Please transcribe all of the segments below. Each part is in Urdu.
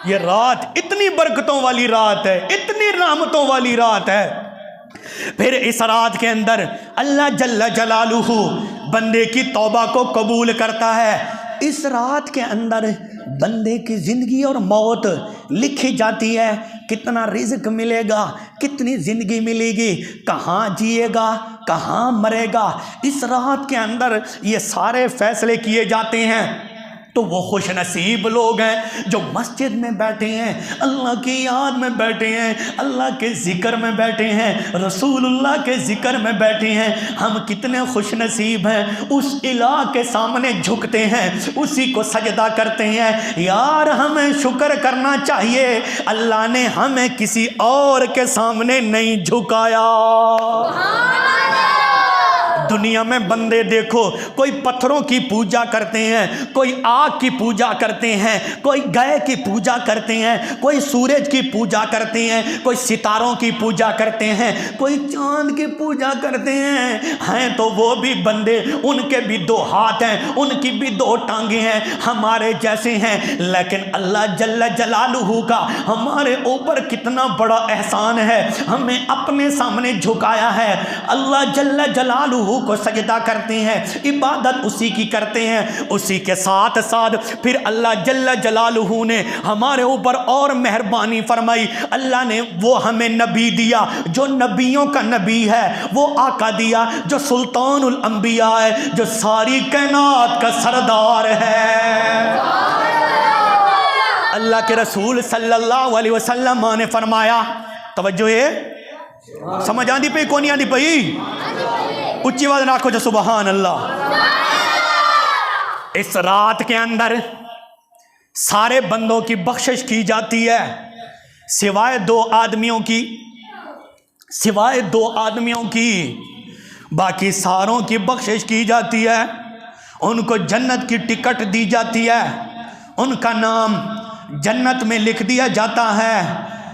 یہ رات اتنی برکتوں والی رات ہے، اتنی رحمتوں والی رات ہے۔ پھر اس رات کے اندر اللہ جل جلالہ بندے کی توبہ کو قبول کرتا ہے۔ اس رات کے اندر بندے کی زندگی اور موت لکھی جاتی ہے، کتنا رزق ملے گا، کتنی زندگی ملے گی، کہاں جیے گا، کہاں مرے گا۔ اس رات کے اندر یہ سارے فیصلے کیے جاتے ہیں۔ تو وہ خوش نصیب لوگ ہیں جو مسجد میں بیٹھے ہیں، اللہ کی یاد میں بیٹھے ہیں، اللہ کے ذکر میں بیٹھے ہیں، رسول اللہ کے ذکر میں بیٹھے ہیں۔ ہم کتنے خوش نصیب ہیں، اس الہ کے سامنے جھکتے ہیں، اسی کو سجدہ کرتے ہیں۔ یار ہمیں شکر کرنا چاہیے، اللہ نے ہمیں کسی اور کے سامنے نہیں جھکایا۔ دنیا میں بندے دیکھو، کوئی پتھروں کی پوجا کرتے ہیں، کوئی آگ کی پوجا کرتے ہیں، کوئی گائے کی پوجا کرتے ہیں، کوئی سورج کی پوجا کرتے ہیں، کوئی ستاروں کی پوجا کرتے ہیں، کوئی چاند کی پوجا کرتے ہیں تو وہ بھی بندے، ان کے بھی دو ہاتھ ہیں، ان کی بھی دو ٹانگیں ہیں، ہمارے جیسے ہیں۔ لیکن اللہ جل جلالہ کا ہمارے اوپر کتنا بڑا احسان ہے، ہمیں اپنے سامنے جھکایا ہے۔ اللہ جل جلالہ کو سجدہ کرتے ہیں، عبادت اسی کی کرتے ہیں۔ اسی کے ساتھ ساتھ پھر اللہ جل جلالہ نے ہمارے اوپر اور مہربانی فرمائی۔ اللہ نے وہ ہمیں نبی دیا جو نبیوں کا نبی ہے، وہ آقا دیا جو سلطان الانبیاء ہے، جو ساری کائنات کا سردار ہے۔ اللہ کے رسول صلی اللہ علیہ وسلم نے فرمایا، توجہ ہے، سمجھ آندی پئی کونی آندی پئی؟ اچھی آواز ناکھو جو سبحان اللہ۔ اس رات کے اندر سارے بندوں کی بخشش کی جاتی ہے سوائے دو آدمیوں کی، باقی ساروں کی بخشش کی جاتی ہے۔ ان کو جنت کی ٹکٹ دی جاتی ہے، ان کا نام جنت میں لکھ دیا جاتا ہے۔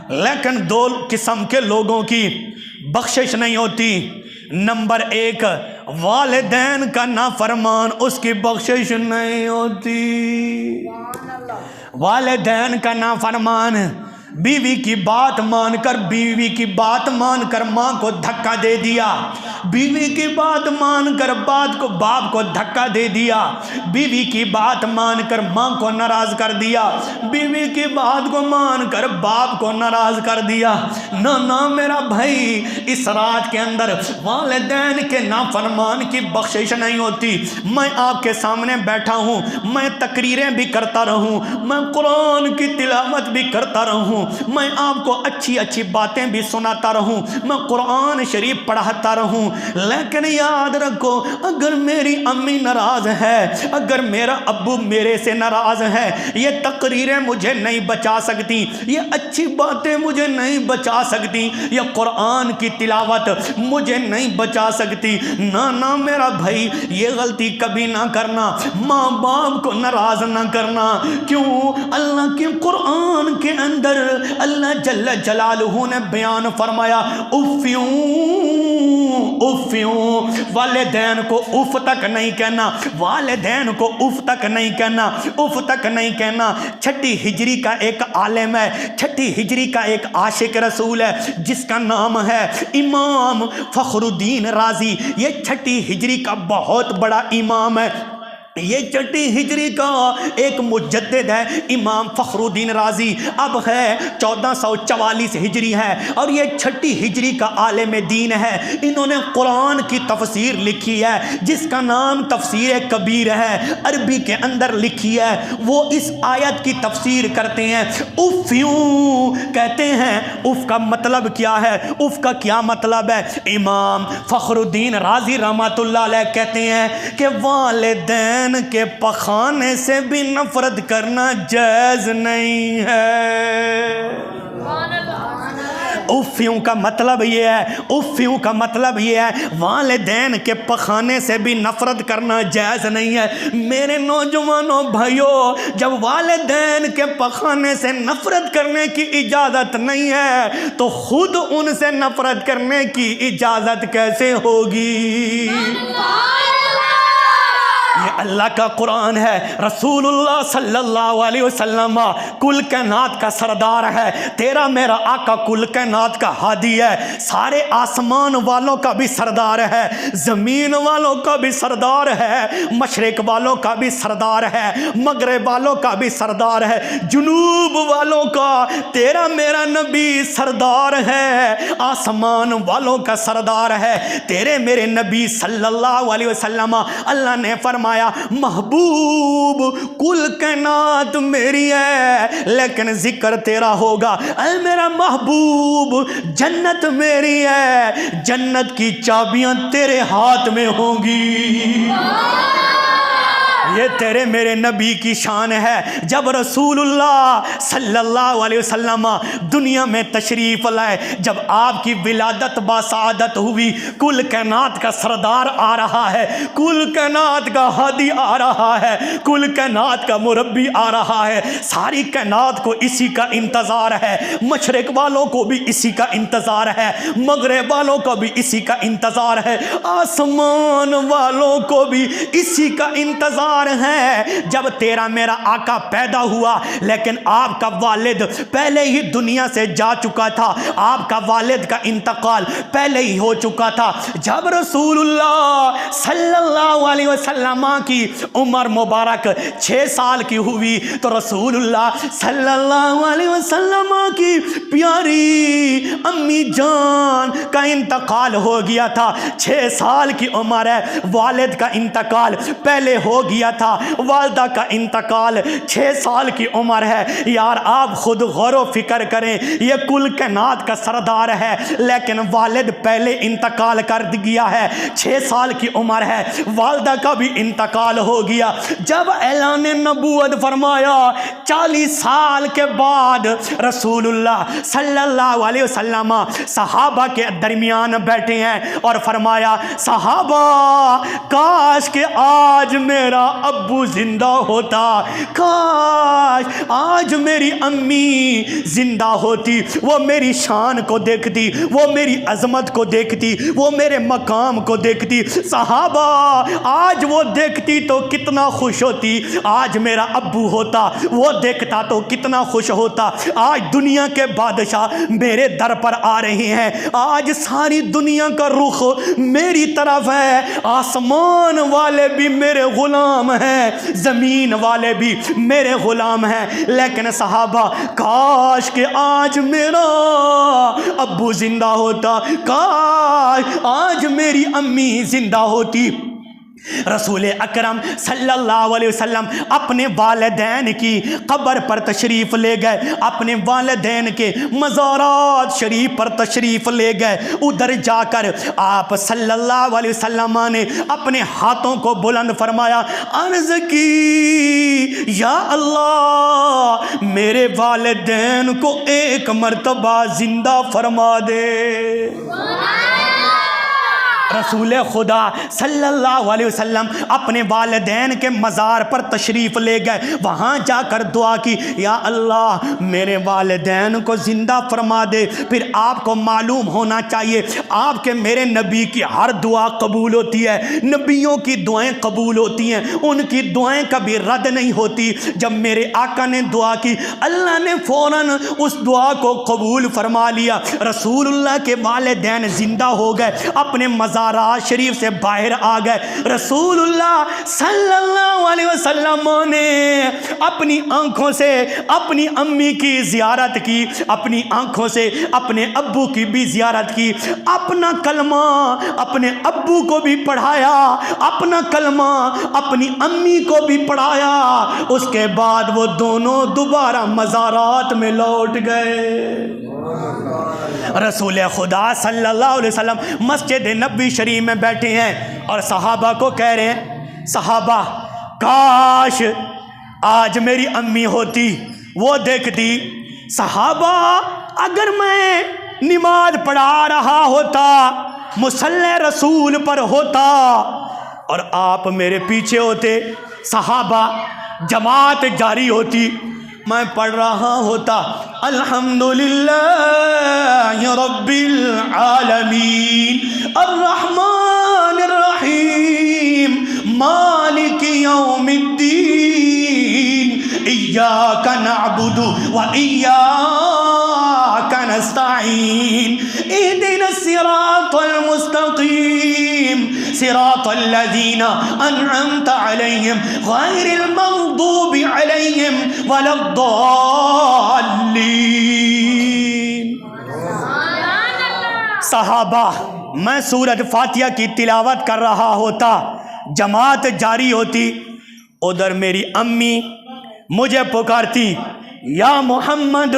لیکن دو قسم کے لوگوں کی بخشش نہیں ہوتی۔ نمبر ایک، والدین کا نافرمان، اس کی بخشش نہیں ہوتی۔ والدین کا نافرمان، بیوی کی بات مان کر ماں کو دھکا دے دیا، بیوی کی بات مان کر باپ کو دھکا دے دیا، بیوی کی بات مان کر ماں کو ناراض کر دیا، بیوی کی بات کو مان کر باپ کو ناراض کر دیا۔ نہ میرا بھائی، اس رات کے اندر والدین کے نافرمان کی بخشش نہیں ہوتی۔ میں آپ کے سامنے بیٹھا ہوں، میں تقریریں بھی کرتا رہوں، میں قرآن کی تلاوت بھی کرتا رہوں، میں آپ کو اچھی اچھی باتیں بھی سناتا رہوں، میں قرآن شریف پڑھاتا رہوں، لیکن یاد رکھو، اگر میری امی ناراض ہے، اگر میرا ابو میرے سے ناراض ہے، یہ تقریریں مجھے نہیں بچا سکتی، یہ اچھی باتیں مجھے نہیں بچا سکتی، یہ قرآن کی تلاوت مجھے نہیں بچا سکتی۔ نہ میرا بھائی، یہ غلطی کبھی نہ کرنا، ماں باپ کو ناراض نہ کرنا۔ کیوں؟ اللہ کے قرآن کے اندر اللہ جل جلالہ نے بیان فرمایا، افیوں، والدین کو اف تک نہیں کہنا، والدین کو اف تک نہیں کہنا، اف تک نہیں کہنا۔ چھٹی ہجری کا ایک عالم ہے، چھٹی ہجری کا ایک عاشق رسول ہے جس کا نام ہے امام فخر الدین رازی۔ یہ چھٹی ہجری کا بہت بڑا امام ہے، یہ چھٹی ہجری کا ایک مجدد ہے امام فخر الدین رازی۔ اب ہے 1444 ہجری ہے اور یہ چھٹی ہجری کا عالم دین ہے۔ انہوں نے قرآن کی تفسیر لکھی ہے جس کا نام تفسیر کبیر ہے، عربی کے اندر لکھی ہے۔ وہ اس آیت کی تفسیر کرتے ہیں، افیوں کہتے ہیں۔ اف کا مطلب کیا ہے؟ اف کا کیا مطلب ہے؟ امام فخر الدین رازی رحمۃ اللہ علیہ کہتے ہیں کہ والدین کے پخانے سے بھی نفرت کرنا جائز نہیں ہے۔ افیوں کا مطلب یہ ہے، افیوں کا مطلب یہ ہے والدین کے پخانے سے بھی نفرت کرنا جائز نہیں ہے۔ میرے نوجوانوں بھائیوں، جب والدین کے پخانے سے نفرت کرنے کی اجازت نہیں ہے تو خود ان سے نفرت کرنے کی اجازت کیسے ہوگی؟ یہ اللہ کا قرآن ہے. رسول اللہ صلی اللہ علیہ وسلم کل کائنات کا سردار ہے. تیرا میرا آقا کل کائنات کا ہادی ہے. سارے آسمان والوں کا بھی سردار ہے, زمین والوں کا بھی سردار ہے, مشرق والوں کا بھی سردار ہے, مغرب والوں کا بھی سردار ہے, جنوب والوں کا تیرا میرا نبی سردار ہے, آسمان والوں کا سردار ہے. تیرے میرے نبی صلی اللہ علیہ وسلم اللہ نے فرمایا محبوب کل کائنات میری ہے لیکن ذکر تیرا ہوگا. اے میرا محبوب جنت میری ہے, جنت کی چابیاں تیرے ہاتھ میں ہوں گی. یہ تیرے میرے نبی کی شان ہے. جب رسول اللہ صلی اللہ علیہ وسلم دنیا میں تشریف لائے, جب آپ کی ولادت باسعادت ہوئی, کل کائنات کا سردار آ رہا ہے, کل کائنات کا ہادی آ رہا ہے, کل کائنات کا مربی آ رہا ہے. ساری کائنات کو اسی کا انتظار ہے, مشرق والوں کو بھی اسی کا انتظار ہے, مغرب والوں کو بھی اسی کا انتظار ہے, آسمان والوں کو بھی اسی کا انتظار ہے. جب تیرا میرا آقا پیدا ہوا لیکن آپ کا والد پہلے ہی دنیا سے جا چکا تھا, آپ کا والد کا انتقال پہلے ہی ہو چکا تھا. جب رسول اللہ صلی اللہ علیہ وسلم کی عمر مبارک 6 سال کی ہوئی تو رسول اللہ صلی اللہ علیہ وسلم کی پیاری امی جان کا انتقال ہو گیا تھا. 6 سال کی عمر ہے, والد کا انتقال پہلے ہو گیا تھا, والدہ کا انتقال 6 سال کی عمر ہے. یار آپ خود غور و فکر کریں, یہ کل کائنات کا سردار ہے لیکن والد پہلے انتقال کر گیا ہے, 6 سال کی عمر ہے, والدہ کا بھی انتقال ہو گیا. جب اعلان نبوت فرمایا 40 سال کے بعد رسول اللہ صلی اللہ علیہ وسلم صحابہ کے درمیان بیٹھے ہیں اور فرمایا صحابہ کاش کہ آج میرا ابو زندہ ہوتا, کاش آج میری امی زندہ ہوتی, وہ میری شان کو دیکھتی, وہ میری عظمت کو دیکھتی, وہ میرے مقام کو دیکھتی. صحابہ آج وہ دیکھتی تو کتنا خوش ہوتی, آج میرا ابو ہوتا وہ دیکھتا تو کتنا خوش ہوتا. آج دنیا کے بادشاہ میرے در پر آ رہے ہیں, آج ساری دنیا کا رخ میری طرف ہے, آسمان والے بھی میرے غلام ہیں, زمین والے بھی میرے غلام ہیں. لیکن صحابہ کاش کہ آج میرا ابو زندہ ہوتا, کاش آج میری امی زندہ ہوتی. رسول اکرم صلی اللہ علیہ وسلم اپنے والدین کی قبر پر تشریف لے گئے, اپنے والدین کے مزارات شریف پر تشریف لے گئے. ادھر جا کر آپ صلی اللہ علیہ وسلم نے اپنے ہاتھوں کو بلند فرمایا, عرض کی یا اللہ میرے والدین کو ایک مرتبہ زندہ فرما دے. رسول خدا صلی اللہ علیہ وسلم اپنے والدین کے مزار پر تشریف لے گئے, وہاں جا کر دعا کی یا اللہ میرے والدین کو زندہ فرما دے. پھر آپ کو معلوم ہونا چاہیے آپ کے میرے نبی کی ہر دعا قبول ہوتی ہے, نبیوں کی دعائیں قبول ہوتی ہیں, ان کی دعائیں کبھی رد نہیں ہوتی. جب میرے آقا نے دعا کی اللہ نے فوراً اس دعا کو قبول فرما لیا. رسول اللہ کے والدین زندہ ہو گئے, اپنے مزار شریف سے باہر آ گئے. رسول اللہ صلی اللہ علیہ وسلم نے اپنی آنکھوں سے اپنی امی کی زیارت کی, اپنی آنکھوں سے اپنے ابو کی بھی زیارت کی, اپنا کلمہ اپنے ابو کو بھی پڑھایا, اپنا کلمہ اپنی امی کو بھی پڑھایا. اس کے بعد وہ دونوں دوبارہ مزارات میں لوٹ گئے. رسول خدا صلی اللہ علیہ وسلم مسجد نبوی شریف میں بیٹھے ہیں اور صحابہ کو کہہ رہے ہیں صحابہ کاش آج میری امی ہوتی وہ دیکھتی. صحابہ اگر میں نماز پڑھا رہا ہوتا, مصلی رسول پر ہوتا اور آپ میرے پیچھے ہوتے, صحابہ جماعت جاری ہوتی, میں پڑھ رہا ہوتا الحمدللہ رب العالمین الرحمن الرحیم مالک یوم الدین ایاک نعبد و ایاک نستعین اہدنا الصراط المستقیم صراط الذین انعمت علیہم غیر المغضوب علیہم ولا الضالین۔ صحابہ، میں سورۃ فاتحہ کی تلاوت کر رہا ہوتا، جماعت جاری ہوتی، ادھر میری امی مجھے پکارتی یا محمد۔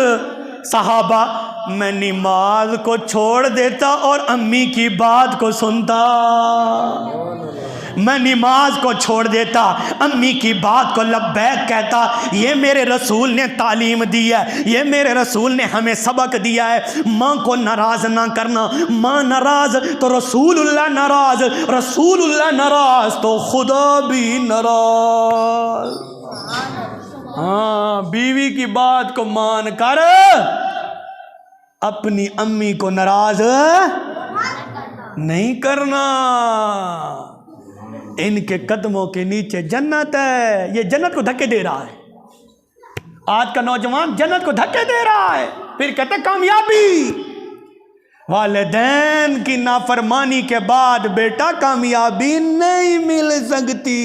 صحابہ، میں نماز کو چھوڑ دیتا اور امی کی بات کو سنتا، میں نماز کو چھوڑ دیتا، امی کی بات کو لبیک کہتا۔ یہ میرے رسول نے تعلیم دی ہے، یہ میرے رسول نے ہمیں سبق دیا ہے، ماں کو ناراض نہ کرنا، ماں ناراض تو رسول اللہ ناراض، رسول اللہ ناراض تو خدا بھی ناراض۔ ہاں، بیوی کی بات کو مان کر اپنی امی کو ناراض نہیں کرنا۔ ان کے قدموں کے نیچے جنت ہے، یہ جنت کو دھکے دے رہا ہے۔ آج کا نوجوان جنت کو دھکے دے رہا ہے، پھر کہتے کامیابی۔ والدین کی نافرمانی کے بعد بیٹا کامیابی نہیں مل سکتی۔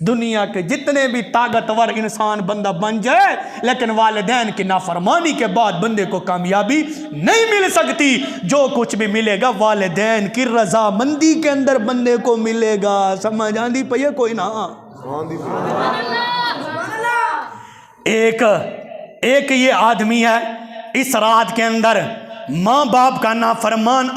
دنیا کے جتنے بھی طاقتور انسان بندہ بن جائے، لیکن والدین کی نافرمانی کے بعد بندے کو کامیابی نہیں مل سکتی۔ جو کچھ بھی ملے گا والدین کی رضامندی کے اندر بندے کو ملے گا۔ سمجھ آندی پئی ہے کوئی نہ؟ ایک یہ آدمی ہے، اس رات کے اندر ماں باپ کا نافرمان